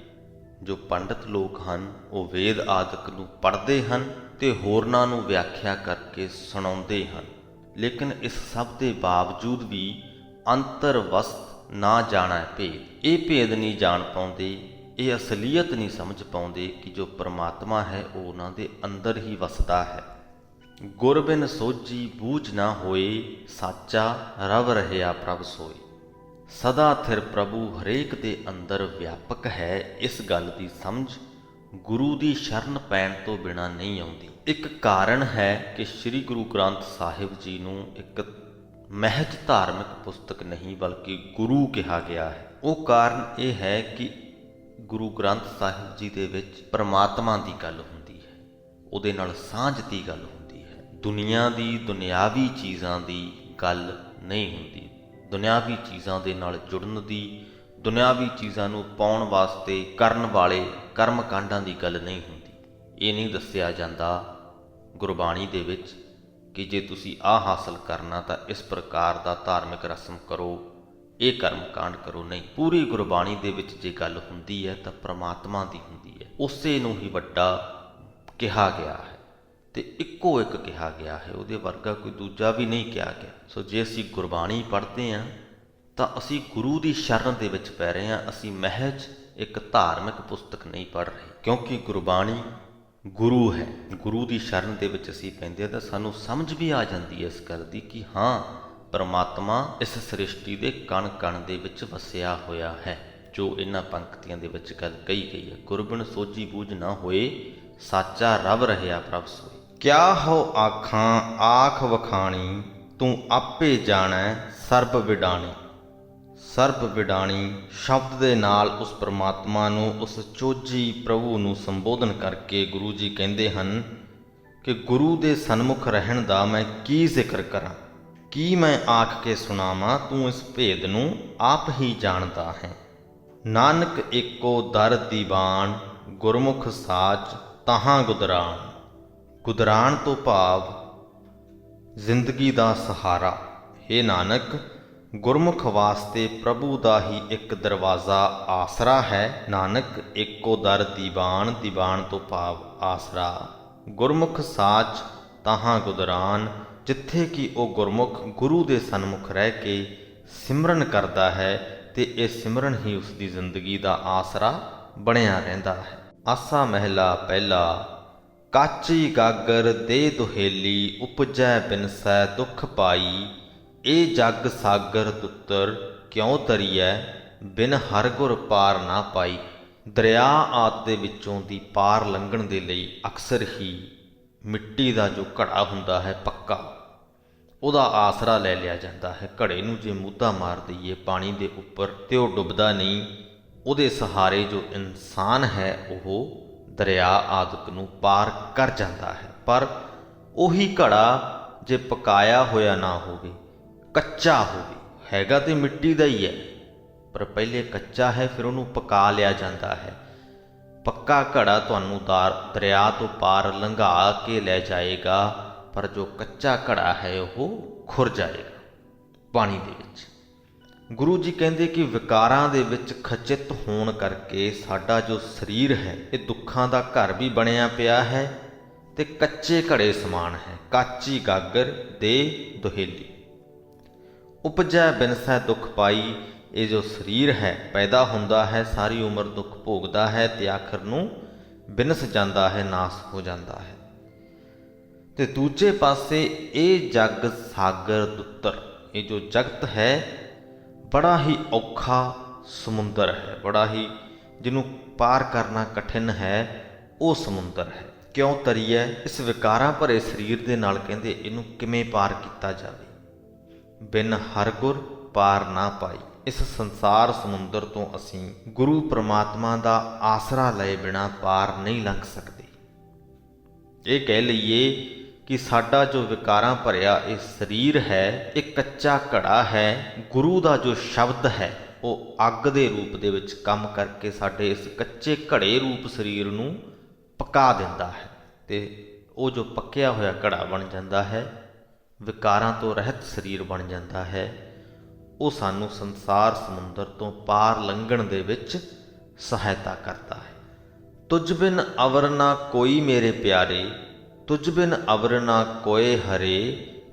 ਜੋ ਪੰਡਿਤ ਲੋਕ ਹਨ ਉਹ ਵੇਦ ਆਦਿਕ ਨੂੰ ਪੜ੍ਹਦੇ ਹਨ ਤੇ ਹੋਰਨਾਂ ਨੂੰ ਵਿਆਖਿਆ ਕਰਕੇ ਸੁਣਾਉਂਦੇ ਹਨ, ਲੇਕਿਨ ਇਸ ਸਭ ਦੇ ਬਾਵਜੂਦ ਵੀ ਅੰਤਰ ਵਸਤ ਨਾ ਜਾਣੈ ਭੇਦ। ਇਹ ਭੇਦ ਨਹੀਂ ਜਾਣ ਪਾਉਂਦੇ, ਇਹ ਅਸਲੀਅਤ ਨਹੀਂ ਸਮਝ ਪਾਉਂਦੇ ਕਿ ਜੋ ਪਰਮਾਤਮਾ ਹੈ ਉਹ ਉਹਨਾਂ ਦੇ ਅੰਦਰ ਹੀ ਵਸਦਾ ਹੈ। ਗੁਰ ਬਿਨ ਸੋਝੀ ਬੂਝ ਨਾ ਹੋਏ, ਸਾਚਾ ਰਵ ਰਹਿਆ ਪ੍ਰਭ ਸੋਏ। ਸਦਾ ਥਿਰ ਪ੍ਰਭੂ ਹਰੇਕ ਦੇ ਅੰਦਰ ਵਿਆਪਕ ਹੈ। ਇਸ ਗੱਲ ਦੀ ਸਮਝ ਗੁਰੂ ਦੀ ਸ਼ਰਨ ਪੈਣ ਤੋਂ ਬਿਨਾਂ ਨਹੀਂ ਆਉਂਦੀ। ਇੱਕ ਕਾਰਨ ਹੈ ਕਿ ਸ੍ਰੀ ਗੁਰੂ ਗ੍ਰੰਥ ਸਾਹਿਬ ਜੀ ਨੂੰ ਇੱਕ ਮਹਿਜ ਧਾਰਮਿਕ ਪੁਸਤਕ ਨਹੀਂ ਬਲਕਿ ਗੁਰੂ ਕਿਹਾ ਗਿਆ ਹੈ। ਉਹ ਕਾਰਨ ਇਹ ਹੈ ਕਿ ਗੁਰੂ ਗ੍ਰੰਥ ਸਾਹਿਬ ਜੀ ਦੇ ਵਿੱਚ ਪਰਮਾਤਮਾ ਦੀ ਗੱਲ ਹੁੰਦੀ ਹੈ, ਉਹਦੇ ਨਾਲ ਸਾਂਝ ਦੀ ਗੱਲ ਹੁੰਦੀ ਹੈ। ਦੁਨੀਆ ਦੀ, ਦੁਨਿਆਵੀ ਚੀਜ਼ਾਂ ਦੀ ਗੱਲ ਨਹੀਂ ਹੁੰਦੀ। ਦੁਨਿਆਵੀ ਚੀਜ਼ਾਂ ਦੇ ਨਾਲ ਜੁੜਨ ਦੀ, ਦੁਨਿਆਵੀ ਚੀਜ਼ਾਂ ਨੂੰ ਪਾਉਣ ਵਾਸਤੇ ਕਰਨ ਵਾਲੇ ਕਰਮ ਕਾਂਡਾਂ ਦੀ ਗੱਲ ਨਹੀਂ ਹੁੰਦੀ। ਇਹ ਨਹੀਂ ਦੱਸਿਆ ਜਾਂਦਾ ਗੁਰਬਾਣੀ ਦੇ ਵਿੱਚ ਕਿ ਜੇ ਤੁਸੀਂ ਆਹ ਹਾਸਲ ਕਰਨਾ ਤਾਂ ਇਸ ਪ੍ਰਕਾਰ ਦਾ ਧਾਰਮਿਕ ਰਸਮ ਕਰੋ, ਇਹ ਕਰਮ ਕਾਂਡ ਕਰੋ। ਨਹੀਂ, ਪੂਰੀ ਗੁਰਬਾਣੀ ਦੇ ਵਿੱਚ ਜੇ ਗੱਲ ਹੁੰਦੀ ਹੈ ਤਾਂ ਪ੍ਰਮਾਤਮਾ ਦੀ ਹੁੰਦੀ ਹੈ। ਉਸੇ ਨੂੰ ਹੀ ਵੱਡਾ ਕਿਹਾ ਗਿਆ ਹੈ ਤੇ ਇੱਕੋ ਇੱਕ ਕਿਹਾ ਗਿਆ ਹੈ, ਉਹਦੇ ਵਰਗਾ ਕੋਈ ਦੂਜਾ ਵੀ ਨਹੀਂ ਕਿਹਾ ਗਿਆ। ਸੋ ਜੇ ਅਸੀਂ ਗੁਰਬਾਣੀ ਪੜ੍ਹਦੇ ਹਾਂ ਤਾਂ ਅਸੀਂ ਗੁਰੂ ਦੀ ਸ਼ਰਨ ਦੇ ਵਿੱਚ ਪੈ ਰਹੇ ਹਾਂ। ਅਸੀਂ ਮਹਿਜ ਇੱਕ ਧਾਰਮਿਕ ਪੁਸਤਕ ਨਹੀਂ ਪੜ੍ਹ ਰਹੇ, ਕਿਉਂਕਿ ਗੁਰਬਾਣੀ ਗੁਰੂ ਹੈ। ਗੁਰੂ ਦੀ ਸ਼ਰਨ ਦੇ ਵਿੱਚ ਅਸੀਂ ਪੈਂਦੇ ਹਾਂ ਤਾਂ ਸਾਨੂੰ ਸਮਝ ਵੀ ਆ ਜਾਂਦੀ ਹੈ ਇਸ ਗੱਲ ਦੀ ਕਿ ਹਾਂ, ਪਰਮਾਤਮਾ ਇਸ ਸ੍ਰਿਸ਼ਟੀ ਦੇ ਕਣ ਕਣ ਦੇ ਵਿੱਚ ਵਸਿਆ ਹੋਇਆ ਹੈ। ਜੋ ਇਹਨਾਂ ਪੰਕਤੀਆਂ ਦੇ ਵਿੱਚ ਗੱਲ ਕਹੀ ਗਈ ਹੈ, ਗੁਰਬਿਨ ਸੋਝੀ ਬੂਝ ਨਾ ਹੋਏ, ਸਾਚਾ ਰਵ ਰਹਿਆ ਪ੍ਰਭ ਸੋਏ। ਕਿਆ ਹੋ ਆਖਾਂ ਆਖ ਵਖਾਣੀ, ਤੂੰ ਆਪੇ ਜਾਣੈ ਸਰਬ ਵਿਡਾਣੀ। ਸਰਬ ਵਿਡਾਣੀ ਸ਼ਬਦ ਦੇ ਨਾਲ ਉਸ ਪਰਮਾਤਮਾ ਨੂੰ, ਉਸ ਚੋਜੀ ਪ੍ਰਭੂ ਨੂੰ ਸੰਬੋਧਨ ਕਰਕੇ ਗੁਰੂ ਜੀ ਕਹਿੰਦੇ ਹਨ ਕਿ ਗੁਰੂ ਦੇ ਸਨਮੁਖ ਰਹਿਣ ਦਾ ਮੈਂ ਕੀ ਜ਼ਿਕਰ ਕਰਾਂ, ਕੀ ਮੈਂ ਆਖ ਕੇ ਸੁਣਾਵਾਂ, ਤੂੰ ਇਸ ਭੇਦ ਨੂੰ ਆਪ ਹੀ ਜਾਣਦਾ ਹੈ। ਨਾਨਕ ਏਕੋ ਦਰ ਦੀਵਾਨ, ਗੁਰਮੁਖ ਸਾਚ ਤਾਹਾਂ ਗੁਦਰਾਨ। ਗੁਦਰਾਨ ਤੋਂ ਭਾਵ ਜ਼ਿੰਦਗੀ ਦਾ ਸਹਾਰਾ। ਹੇ ਨਾਨਕ, ਗੁਰਮੁਖ ਵਾਸਤੇ ਪ੍ਰਭੂ ਦਾ ਹੀ ਇੱਕ ਦਰਵਾਜ਼ਾ ਆਸਰਾ ਹੈ। ਨਾਨਕ ਏਕੋ ਦਰ ਦੀਵਾਨ, ਦੀਵਾਨ ਤੋਂ ਭਾਵ ਆਸਰਾ। ਗੁਰਮੁਖ ਸਾਚ ਤਾਹਾਂ ਗੁਦਰਾਨ, ਜਿੱਥੇ ਕਿ ਉਹ ਗੁਰਮੁਖ ਗੁਰੂ ਦੇ ਸਨਮੁਖ ਰਹਿ ਕੇ ਸਿਮਰਨ ਕਰਦਾ ਹੈ ਤੇ ਇਹ ਸਿਮਰਨ ਹੀ ਉਸ ਦੀ ਜ਼ਿੰਦਗੀ ਦਾ ਆਸਰਾ ਬਣਿਆ ਰਹਿੰਦਾ ਹੈ। ਆਸਾ ਮਹਿਲਾ ਪਹਿਲਾ। ਕਾਚੀ ਗਾਗਰ ਦੇ ਦੁਹੇਲੀ, ਉਪਜੈ ਬਿਨਸੈ ਦੁਖ ਪਾਈ। ਇਹ ਜਗ ਸਾਗਰ ਦੁੱਤਰ ਕਿਉਂ ਤਰੀਐ, ਬਿਨ ਹਰ ਗੁਰ ਪਾਰ ਨਾ ਪਾਈ। ਦਰਿਆ ਆਦਿ ਦੇ ਵਿੱਚੋਂ ਦੀ ਪਾਰ ਲੰਘਣ ਦੇ ਲਈ ਅਕਸਰ ਹੀ ਮਿੱਟੀ ਦਾ ਜੋ ਘੜਾ ਹੁੰਦਾ ਹੈ ਪੱਕਾ, ਉਹਦਾ ਆਸਰਾ ਲੈ ਲਿਆ ਜਾਂਦਾ ਹੈ। ਘੜੇ ਨੂੰ ਜੇ ਮੁੱਦਾ ਮਾਰ ਦਈਏ ਪਾਣੀ ਦੇ ਉੱਪਰ ਤੇ ਉਹ ਡੁੱਬਦਾ ਨਹੀਂ, ਉਹਦੇ ਸਹਾਰੇ ਜੋ ਇਨਸਾਨ ਹੈ ਉਹ ਦਰਿਆ ਆਦਿਕ ਨੂੰ ਪਾਰ ਕਰ ਜਾਂਦਾ ਹੈ। ਪਰ ਉਹੀ ਘੜਾ ਜੇ ਪਕਾਇਆ ਹੋਇਆ ਨਾ ਹੋਵੇ, ਕੱਚਾ ਹੋਵੇ, ਹੈਗਾ ਤੇ ਮਿੱਟੀ ਦਾ ਹੀ ਹੈ, ਪਰ ਪਹਿਲੇ ਕੱਚਾ ਹੈ, ਫਿਰ ਉਹਨੂੰ ਪਕਾ ਲਿਆ ਜਾਂਦਾ ਹੈ। ਪੱਕਾ ਘੜਾ ਤੁਹਾਨੂੰ ਦਰਿਆ ਤੋਂ ਪਾਰ ਲੰਘਾ ਕੇ ਲੈ ਜਾਏਗਾ, ਪਰ ਜੋ ਕੱਚਾ ਘੜਾ ਹੈ ਉਹ ਖੁਰ ਜਾਏਗਾ ਪਾਣੀ ਦੇ ਵਿੱਚ। ਗੁਰੂ ਜੀ ਕਹਿੰਦੇ ਕਿ ਵਿਕਾਰਾਂ ਦੇ ਵਿੱਚ ਖਚਿਤ ਹੋਣ ਕਰਕੇ ਸਾਡਾ ਜੋ ਸਰੀਰ ਹੈ ਇਹ ਦੁੱਖਾਂ ਦਾ ਘਰ ਵੀ ਬਣਿਆ ਪਿਆ ਹੈ ਤੇ ਕੱਚੇ ਘੜੇ ਸਮਾਨ ਹੈ। ਕਾਚੀ ਗਾਗਰ ਦੇ ਦੁਹੇਲੀ, ਉਪਜੈ ਬਿਨਸੈ ਦੁੱਖ ਪਾਈ। ਇਹ ਜੋ ਸਰੀਰ ਹੈ ਪੈਦਾ ਹੁੰਦਾ ਹੈ, ਸਾਰੀ ਉਮਰ ਦੁੱਖ ਭੋਗਦਾ ਹੈ ਤੇ ਆਖਰ ਨੂੰ ਬਿਨਸ ਜਾਂਦਾ ਹੈ, ਨਾਸ ਹੋ ਜਾਂਦਾ ਹੈ। ਤੇ ਦੂਜੇ ਪਾਸੇ ਇਹ ਜਗ ਸਾਗਰ ਦੁੱਤਰ, ਇਹ ਜੋ ਜਗਤ ਹੈ ਬੜਾ ਹੀ ਔਖਾ ਸਮੁੰਦਰ ਹੈ, ਬੜਾ ਹੀ ਜਿਹਨੂੰ ਪਾਰ ਕਰਨਾ ਕਠਿਨ ਹੈ ਉਹ ਸਮੁੰਦਰ ਹੈ। ਕਿਉਂ ਤਰੀਏ? ਇਸ ਵਿਕਾਰਾਂ ਭਰੇ ਸਰੀਰ ਦੇ ਨਾਲ ਕਹਿੰਦੇ ਇਹਨੂੰ ਕਿਵੇਂ ਪਾਰ ਕੀਤਾ ਜਾਵੇ। ਬਿਨ ਹਰਗੁਰ ਪਾਰ ਨਾ ਪਾਈ। ਇਸ ਸੰਸਾਰ ਸਮੁੰਦਰ ਤੋਂ ਅਸੀਂ ਗੁਰੂ ਪ੍ਰਮਾਤਮਾ ਦਾ ਆਸਰਾ ਲਏ ਬਿਨਾਂ ਪਾਰ ਨਹੀਂ ਲੰਘ ਸਕਦੇ। ਇਹ ਕਹਿ ਲਈਏ ਕਿ ਸਾਡਾ ਜੋ ਵਿਕਾਰਾਂ ਭਰਿਆ ਇਹ ਸਰੀਰ ਹੈ ਇਹ ਕੱਚਾ ਘੜਾ ਹੈ। ਗੁਰੂ ਦਾ ਜੋ ਸ਼ਬਦ ਹੈ ਉਹ ਅੱਗ ਦੇ ਰੂਪ ਦੇ ਵਿੱਚ ਕੰਮ ਕਰਕੇ ਸਾਡੇ ਇਸ ਕੱਚੇ ਘੜੇ ਰੂਪ ਸਰੀਰ ਨੂੰ ਪਕਾ ਦਿੰਦਾ ਹੈ ਤੇ ਉਹ ਜੋ ਪੱਕਿਆ ਹੋਇਆ ਘੜਾ ਬਣ ਜਾਂਦਾ ਹੈ, ਵਿਕਾਰਾਂ ਤੋਂ ਰਹਿਤ ਸਰੀਰ ਬਣ ਜਾਂਦਾ ਹੈ। ਉਹ ਸਾਨੂੰ ਸੰਸਾਰ ਸਮੁੰਦਰ ਤੋਂ ਪਾਰ ਲੰਘਣ ਦੇ ਵਿੱਚ ਸਹਾਇਤਾ ਕਰਦਾ ਹੈ। ਤੁਝ ਬਿਨ ਅਵਰ ਨਾ ਕੋਈ ਮੇਰੇ ਪਿਆਰੇ, ਤੁਝ ਬਿਨ ਅਵਰ ਨਾ ਕੋਏ ਹਰੇ,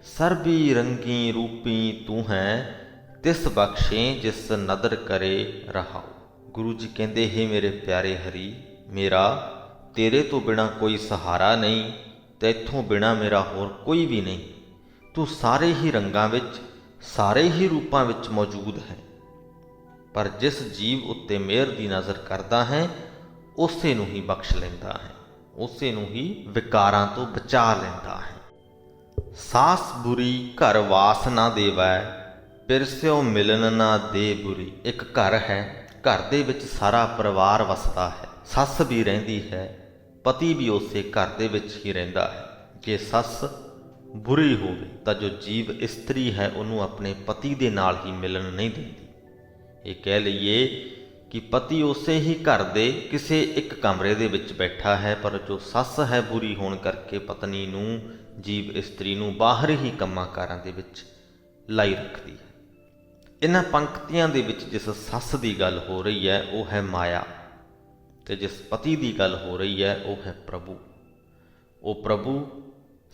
ਸਰਬੀ ਰੰਗੀ ਰੂਪੀ ਤੂੰ ਹੈ, ਤਿਸ ਬਖਸ਼ੇ ਜਿਸ ਨਦਰ ਕਰੇ ਰਹਾਉ। ਗੁਰੂ ਜੀ ਕਹਿੰਦੇ, ਹੇ ਮੇਰੇ ਪਿਆਰੇ ਹਰੀ, ਮੇਰਾ ਤੇਰੇ ਤੋਂ ਬਿਨਾਂ ਕੋਈ ਸਹਾਰਾ ਨਹੀਂ ਤੇ ਇੱਥੋਂ ਬਿਨਾਂ ਮੇਰਾ ਹੋਰ ਕੋਈ ਵੀ ਨਹੀਂ। ਤੂੰ ਸਾਰੇ ਹੀ ਰੰਗਾਂ ਵਿੱਚ, ਸਾਰੇ ਹੀ ਰੂਪਾਂ ਵਿੱਚ ਮੌਜੂਦ ਹੈ, ਪਰ ਜਿਸ ਜੀਵ ਉੱਤੇ ਮਿਹਰ ਦੀ ਨਜ਼ਰ ਕਰਦਾ ਹੈ ਉਸੇ ਨੂੰ ਹੀ ਬਖਸ਼ ਲੈਂਦਾ ਹੈ, ਉਸੇ ਨੂੰ ਹੀ ਵਿਕਾਰਾਂ ਤੋਂ ਬਚਾ ਲੈਂਦਾ ਹੈ। ਸਾਸ ਬੁਰੀ ਘਰ ਵਾਸ ਨਾ ਦੇਵੈ, ਪਿਰਸਿਓ ਮਿਲਨ ਨਾ ਦੇ ਬੁਰੀ। ਇੱਕ ਘਰ ਹੈ, ਘਰ ਦੇ ਵਿੱਚ ਸਾਰਾ ਪਰਿਵਾਰ ਵਸਦਾ ਹੈ, ਸੱਸ ਵੀ ਰਹਿੰਦੀ ਹੈ, ਪਤੀ ਵੀ ਉਸੇ ਘਰ ਦੇ ਵਿੱਚ ਹੀ ਰਹਿੰਦਾ ਹੈ। ਜੇ ਸੱਸ ਬੁਰੀ ਹੋਵੇ ਤਾਂ ਜੋ ਜੀਵ ਇਸਤਰੀ ਹੈ ਉਹਨੂੰ ਆਪਣੇ ਪਤੀ ਦੇ ਨਾਲ ਹੀ ਮਿਲਣ ਨਹੀਂ ਦਿੰਦੀ। ਇਹ ਕਹਿ ਲਈਏ ਕਿ ਪਤੀ ਉਸੇ ਹੀ ਘਰ ਦੇ ਕਿਸੇ ਇੱਕ ਕਮਰੇ ਦੇ ਵਿੱਚ ਬੈਠਾ ਹੈ, ਪਰ ਜੋ ਸੱਸ ਹੈ ਬੁਰੀ ਹੋਣ ਕਰਕੇ ਪਤਨੀ ਨੂੰ, ਜੀਵ ਇਸਤਰੀ ਨੂੰ ਬਾਹਰ ਹੀ ਕੰਮਾਂ ਕਾਰਾਂ ਦੇ ਵਿੱਚ ਲਾਈ ਰੱਖਦੀ ਹੈ। ਇਹਨਾਂ ਪੰਕਤੀਆਂ ਦੇ ਵਿੱਚ ਜਿਸ ਸੱਸ ਦੀ ਗੱਲ ਹੋ ਰਹੀ ਹੈ ਉਹ ਹੈ ਮਾਇਆ, ਤੇ ਜਿਸ ਪਤੀ ਦੀ ਗੱਲ ਹੋ ਰਹੀ ਹੈ ਉਹ ਹੈ ਪ੍ਰਭੂ। ਉਹ ਪ੍ਰਭੂ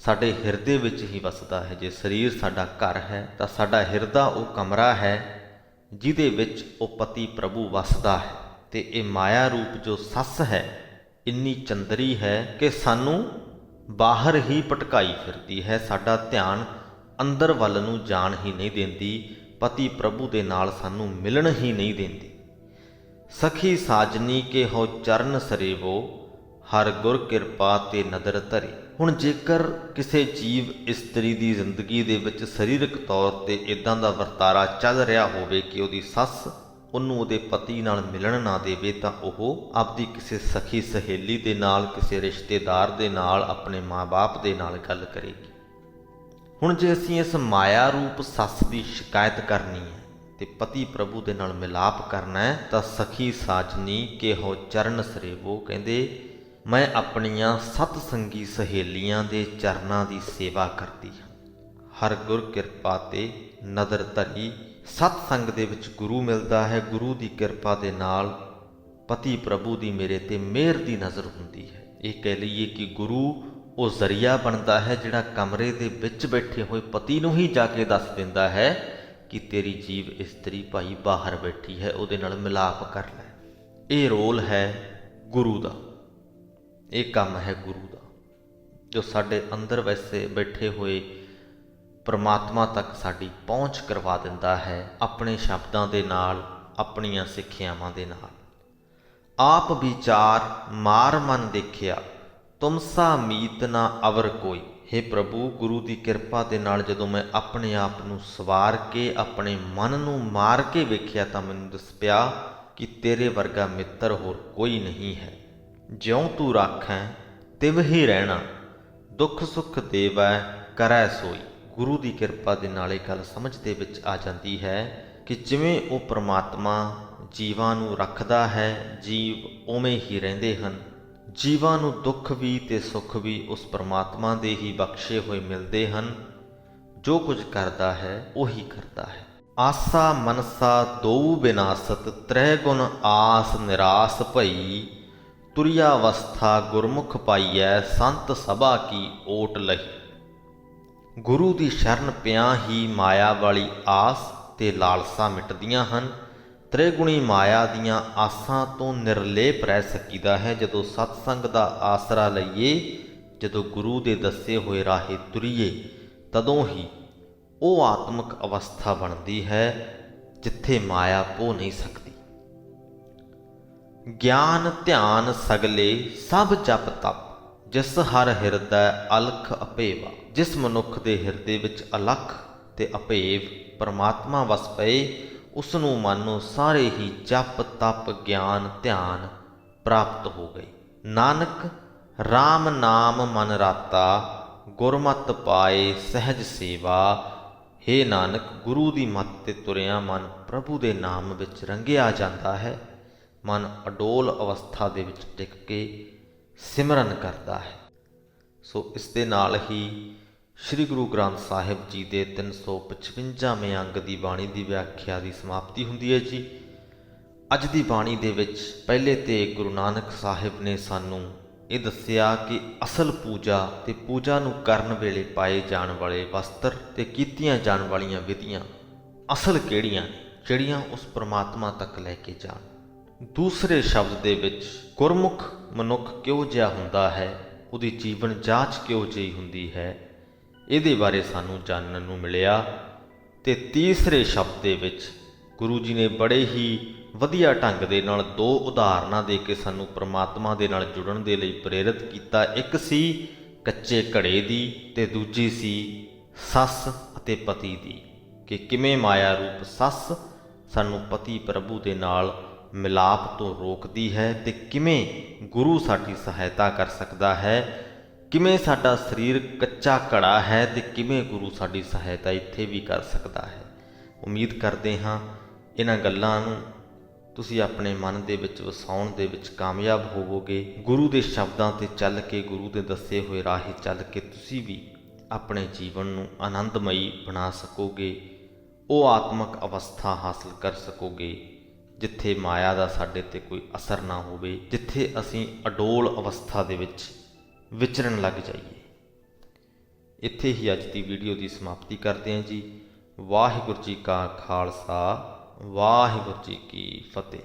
ਸਾਡੇ ਹਿਰਦੇ ਵਿੱਚ ਹੀ ਵਸਦਾ ਹੈ। ਜੇ ਸਰੀਰ ਸਾਡਾ ਘਰ ਹੈ ਤਾਂ ਸਾਡਾ ਹਿਰਦਾ ਉਹ ਕਮਰਾ ਹੈ ਜਿਹਦੇ ਵਿੱਚ ਉਹ ਪਤੀ ਪ੍ਰਭੂ ਵਸਦਾ ਹੈ। ਤੇ ਇਹ ਮਾਇਆ ਰੂਪ ਜੋ ਸੱਸ ਹੈ ਇੰਨੀ ਚੰਦਰੀ ਹੈ ਕਿ ਸਾਨੂੰ ਬਾਹਰ ਹੀ ਭਟਕਾਈ ਫਿਰਦੀ ਹੈ, ਸਾਡਾ ਧਿਆਨ ਅੰਦਰ ਵੱਲ ਨੂੰ ਜਾਣ ਹੀ ਨਹੀਂ ਦਿੰਦੀ, ਪਤੀ ਪ੍ਰਭੂ ਦੇ ਨਾਲ ਸਾਨੂੰ ਮਿਲਣ ਹੀ ਨਹੀਂ ਦਿੰਦੀ। ਸਖੀ ਸਾਜਨੀ ਕੇ ਹੋ ਚਰਨ ਸਰੇਵੋ, ਹਰ ਗੁਰ ਕਿਰਪਾ ਤੇ ਨਦਰ ਧਰੇ। ਹੁਣ ਜੇਕਰ ਕਿਸੇ ਜੀਵ ਇਸਤਰੀ ਦੀ ਜ਼ਿੰਦਗੀ ਦੇ ਵਿੱਚ ਸਰੀਰਕ ਤੌਰ ਤੇ ਇਦਾਂ ਦਾ ਵਰਤਾਰਾ ਚੱਲ ਰਿਹਾ ਹੋਵੇ ਕਿ ਉਹਦੀ ਸੱਸ ਉਹਨੂੰ ਉਹਦੇ ਪਤੀ ਨਾਲ ਮਿਲਣ ਨਾ ਦੇਵੇ, ਤਾਂ ਉਹ ਆਪਦੀ ਕਿਸੇ ਸਖੀ ਸਹੇਲੀ ਦੇ ਨਾਲ, ਕਿਸੇ ਰਿਸ਼ਤੇਦਾਰ ਦੇ ਨਾਲ, ਆਪਣੇ ਮਾਂ-ਬਾਪ ਦੇ ਨਾਲ ਗੱਲ ਕਰੇਗੀ। ਹੁਣ ਜੇ ਅਸੀਂ ਇਸ ਮਾਇਆ ਰੂਪ ਸੱਸ ਦੀ ਸ਼ਿਕਾਇਤ ਕਰਨੀ ਹੈ ਤੇ ਪਤੀ ਪ੍ਰਭੂ ਦੇ ਨਾਲ ਮਿਲਾਪ ਕਰਨਾ ਹੈ, ਤਾਂ ਸਖੀ ਸਾਜਨੀ ਕੇਹੋ ਚਰਨ ਸਰੇਵੋ, ਕਹਿੰਦੇ ਮੈਂ ਆਪਣੀਆਂ ਸਤ ਸੰਗੀ ਸਹੇਲੀਆਂ ਦੇ ਚਰਨਾਂ ਦੀ ਸੇਵਾ ਕਰਦੀ ਹਾਂ। ਹਰ ਗੁਰ ਕਿਰਪਾ ਤੇ ਨਦਰ ਧਰੀ। ਸਤ ਸੰਗ ਦੇ ਵਿੱਚ ਗੁਰੂ ਮਿਲਦਾ ਹੈ, ਗੁਰੂ ਦੀ ਕਿਰਪਾ ਦੇ ਨਾਲ ਪਤੀ ਪ੍ਰਭੂ ਦੀ ਮੇਰੇ ਤੇ ਮਿਹਰ ਦੀ ਨਜ਼ਰ ਹੁੰਦੀ ਹੈ। ਇਹ ਕਹਿ ਲਈਏ ਕਿ ਗੁਰੂ ਉਹ ਜ਼ਰੀਆ ਬਣਦਾ ਹੈ ਜਿਹੜਾ ਕਮਰੇ ਦੇ ਵਿੱਚ ਬੈਠੇ ਹੋਏ ਪਤੀ ਨੂੰ ਹੀ ਜਾ ਕੇ ਦੱਸ ਦਿੰਦਾ ਹੈ ਕਿ ਤੇਰੀ ਜੀਵ ਇਸਤਰੀ ਭਾਈ ਬਾਹਰ ਬੈਠੀ ਹੈ, ਉਹਦੇ ਨਾਲ ਮਿਲਾਪ ਕਰ ਲੈ। ਇਹ ਰੋਲ ਹੈ ਗੁਰੂ ਦਾ, ਇਹ ਕੰਮ ਹੈ ਗੁਰੂ ਦਾ, ਜੋ ਸਾਡੇ ਅੰਦਰ ਵੈਸੇ ਬੈਠੇ ਹੋਏ ਪਰਮਾਤਮਾ ਤੱਕ ਸਾਡੀ ਪਹੁੰਚ ਕਰਵਾ ਦਿੰਦਾ ਹੈ ਆਪਣੇ ਸ਼ਬਦਾਂ ਦੇ ਨਾਲ, ਆਪਣੀਆਂ ਸਿੱਖਿਆਵਾਂ ਦੇ ਨਾਲ। ਆਪ ਵਿਚਾਰ ਮਾਰ ਮਨ ਦੇਖਿਆ, ਤੁਮਸਾ ਮੀਤ ਨਾ ਅਵਰ ਕੋਈ। हे ਪ੍ਰਭੂ, ਗੁਰੂ ਦੀ ਕਿਰਪਾ ਦੇ ਨਾਲ ਜਦੋਂ ਮੈਂ ਆਪਣੇ ਆਪ ਨੂੰ ਸਵਾਰ ਕੇ ਆਪਣੇ ਮਨ ਨੂੰ ਮਾਰ ਕੇ ਵੇਖਿਆ ਤਾਂ ਮੈਨੂੰ ਦਿਸ ਪਿਆ ਕਿ ਤੇਰੇ ਵਰਗਾ ਮਿੱਤਰ ਹੋਰ ਕੋਈ ਨਹੀਂ ਹੈ। ਜਿਉਂ ਤੂੰ ਰਾਖੈਂ ਤਿਵ ਹੀ ਰਹਿਣਾ, ਦੁੱਖ ਸੁੱਖ ਦੇਵੈ ਕਰੈ ਸੋਈ। ਗੁਰੂ ਦੀ ਕਿਰਪਾ ਦੇ ਨਾਲ ਇਹ ਗੱਲ ਸਮਝ ਦੇ ਵਿੱਚ ਆ ਜਾਂਦੀ ਹੈ ਕਿ ਜਿਵੇਂ ਉਹ ਪ੍ਰਮਾਤਮਾ ਜੀਵਾਂ ਨੂੰ ਰੱਖਦਾ ਹੈ, ਜੀਵ ਉਵੇਂ ਹੀ ਰਹਿੰਦੇ ਹਨ। ਜੀਵਾਂ ਨੂੰ ਦੁੱਖ ਵੀ ਤੇ ਸੁੱਖ ਵੀ ਉਸ ਪ੍ਰਮਾਤਮਾ ਦੇ ਹੀ ਬਖਸ਼ੇ ਹੋਏ ਮਿਲਦੇ ਹਨ। ਜੋ ਕੁਝ ਕਰਦਾ ਹੈ ਉਹੀ ਕਰਦਾ ਹੈ। ਆਸਾ ਮਨਸਾ ਦੋਊ ਬਿਨਾਸਤ, ਤ੍ਰੈ ਗੁਣ ਆਸ ਨਿਰਾਸ ਭਈ। ਤੁਰਿਆ ਅਵਸਥਾ ਗੁਰਮੁਖ ਪਾਈਐ, ਸੰਤ ਸਭਾ ਕੀ ਓਟ ਲਹੀ। ਗੁਰੂ ਦੀ ਸ਼ਰਨ ਪਿਆਂ ਹੀ ਮਾਇਆ ਵਾਲੀ ਆਸ ਤੇ ਲਾਲਸਾ ਮਿਟਦੀਆਂ ਹਨ। ਤ੍ਰਿਗੁਣੀ ਮਾਇਆ ਦੀਆਂ ਆਸਾਂ ਤੋਂ ਨਿਰਲੇਪ ਰਹਿ ਸਕੀਦਾ ਹੈ ਜਦੋਂ ਸਤਸੰਗ ਦਾ ਆਸਰਾ ਲਈਏ, ਜਦੋਂ ਗੁਰੂ ਦੇ ਦੱਸੇ ਹੋਏ ਰਾਹੇ ਤੁਰੀਏ, ਤਦੋਂ ਹੀ ਉਹ ਆਤਮਿਕ ਅਵਸਥਾ ਬਣਦੀ ਹੈ ਜਿੱਥੇ ਮਾਇਆ ਪੋ ਨਹੀਂ ਸਕਦੀ। ਗਿਆਨ ਧਿਆਨ ਸਗਲੇ ਸਭ ਜਪ ਤਪ, ਜਿਸ ਹਰ ਹਿਰਦੈ ਅਲਖ ਅਭੇਵਾ। ਜਿਸ ਮਨੁੱਖ ਦੇ ਹਿਰਦੇ ਵਿੱਚ ਅਲਖ ਤੇ ਅਭੇਵ ਪਰਮਾਤਮਾ ਵਸ ਪਏ, ਉਸ ਨੂੰ ਮਾਨੋ ਸਾਰੇ ਹੀ ਜਪ ਤਪ ਗਿਆਨ ਧਿਆਨ ਪ੍ਰਾਪਤ ਹੋ ਗਏ। ਨਾਨਕ RAM ਨਾਮ ਮਨ ਰਾਤਾ, ਗੁਰਮਤਿ ਪਾਏ ਸਹਿਜ ਸੇਵਾ। ਹੇ ਨਾਨਕ, ਗੁਰੂ ਦੀ ਮੱਤ ਤੇ ਤੁਰਿਆ ਮਨ ਪ੍ਰਭੂ ਦੇ ਨਾਮ ਵਿੱਚ ਰੰਗਿਆ ਜਾਂਦਾ ਹੈ। ਮਨ ਅਡੋਲ ਅਵਸਥਾ ਦੇ ਵਿੱਚ ਟਿਕ ਕੇ ਸਿਮਰਨ ਕਰਦਾ ਹੈ। ਸੋ ਇਸ ਦੇ ਨਾਲ ਹੀ ਸ੍ਰੀ ਗੁਰੂ ਗ੍ਰੰਥ ਸਾਹਿਬ ਜੀ ਦੇ 355ਵੇਂ ਅੰਗ ਦੀ ਬਾਣੀ ਦੀ ਵਿਆਖਿਆ ਦੀ ਸਮਾਪਤੀ ਹੁੰਦੀ ਹੈ ਜੀ। ਅੱਜ ਦੀ ਬਾਣੀ ਦੇ ਵਿੱਚ ਪਹਿਲੇ ਤੇ ਗੁਰੂ ਨਾਨਕ ਸਾਹਿਬ ਨੇ ਸਾਨੂੰ ਇਹ ਦੱਸਿਆ ਕਿ ਅਸਲ ਪੂਜਾ ਤੇ ਪੂਜਾ ਨੂੰ ਕਰਨ ਵੇਲੇ ਪਾਏ ਜਾਣ ਵਾਲੇ ਵਸਤਰ ਤੇ ਕੀਤੀਆਂ ਜਾਣ ਵਾਲੀਆਂ ਵਿਧੀਆਂ ਅਸਲ ਕਿਹੜੀਆਂ ਨੇ, ਜਿਹੜੀਆਂ ਉਸ ਪ੍ਰਮਾਤਮਾ ਤੱਕ ਲੈ ਕੇ ਜਾਣ। ਦੂਸਰੇ ਸ਼ਬਦ ਦੇ ਵਿੱਚ ਗੁਰਮੁਖ ਮਨੁੱਖ ਕਿਹੋ ਜਿਹਾ ਹੁੰਦਾ ਹੈ, ਉਹਦੀ ਜੀਵਨ ਜਾਂਚ ਕਿਹੋ ਜਿਹੀ ਹੁੰਦੀ ਹੈ, ਇਹਦੇ ਬਾਰੇ ਸਾਨੂੰ ਜਾਣਨ ਨੂੰ ਮਿਲਿਆ। ਤੇ ਤੀਸਰੇ ਸ਼ਬਦ ਦੇ ਵਿੱਚ ਗੁਰੂ ਜੀ ਨੇ ਬੜੇ ਹੀ ਵਧੀਆ ਢੰਗ ਦੇ ਨਾਲ ਦੋ ਉਦਾਹਰਨਾਂ ਦੇ ਕੇ ਸਾਨੂੰ ਪ੍ਰਮਾਤਮਾ ਦੇ ਨਾਲ ਜੁੜਨ ਦੇ ਲਈ ਪ੍ਰੇਰਿਤ ਕੀਤਾ। ਇੱਕ ਸੀ ਕੱਚੇ ਘੜੇ ਦੀ ਤੇ ਦੂਜੀ ਸੀ ਸੱਸ ਅਤੇ ਪਤੀ ਦੀ, ਕਿ ਕਿਵੇਂ ਮਾਇਆ ਰੂਪ ਸੱਸ ਸਾਨੂੰ ਪਤੀ ਪ੍ਰਭੂ ਦੇ ਨਾਲ ਮਿਲਾਪ ਤੋਂ ਰੋਕਦੀ ਹੈ ਤੇ ਕਿਵੇਂ ਗੁਰੂ ਸਾਡੀ ਸਹਾਇਤਾ ਕਰ ਸਕਦਾ ਹੈ, ਕਿਵੇਂ ਸਾਡਾ ਸਰੀਰ ਕੱਚਾ ਘੜਾ ਹੈ ਤੇ ਕਿਵੇਂ ਗੁਰੂ ਸਾਡੀ ਸਹਾਇਤਾ ਇੱਥੇ ਵੀ ਕਰ ਸਕਦਾ ਹੈ। ਉਮੀਦ ਕਰਦੇ ਹਾਂ ਇਹਨਾਂ ਗੱਲਾਂ ਨੂੰ ਤੁਸੀਂ ਆਪਣੇ ਮਨ ਦੇ ਵਿੱਚ ਵਸਾਉਣ ਦੇ ਵਿੱਚ ਕਾਮਯਾਬ ਹੋਵੋਗੇ। ਗੁਰੂ ਦੇ ਸ਼ਬਦਾਂ ਤੇ ਚੱਲ ਕੇ, ਗੁਰੂ ਦੇ ਦੱਸੇ ਹੋਏ ਰਾਹੇ ਚੱਲ ਕੇ ਤੁਸੀਂ ਵੀ ਆਪਣੇ ਜੀਵਨ ਨੂੰ ਆਨੰਦਮਈ ਬਣਾ ਸਕੋਗੇ। ਉਹ ਆਤਮਿਕ ਅਵਸਥਾ ਹਾਸਲ ਕਰ ਸਕੋਗੇ ਜਿੱਥੇ ਮਾਇਆ ਦਾ ਸਾਡੇ ਤੇ ਕੋਈ ਅਸਰ ਨਾ ਹੋਵੇ, ਜਿੱਥੇ ਅਸੀਂ ਅਡੋਲ ਅਵਸਥਾ ਦੇ ਵਿੱਚ ਵਿਚਰਨ ਲੱਗ ਜਾਈਏ। ਇੱਥੇ ਹੀ ਅੱਜ ਦੀ ਵੀਡੀਓ ਦੀ ਸਮਾਪਤੀ ਕਰਦੇ ਹਾਂ ਜੀ। ਵਾਹਿਗੁਰੂ ਜੀ ਕਾ ਖਾਲਸਾ, ਵਾਹਿਗੁਰੂ ਜੀ ਕੀ ਫਤਿਹ।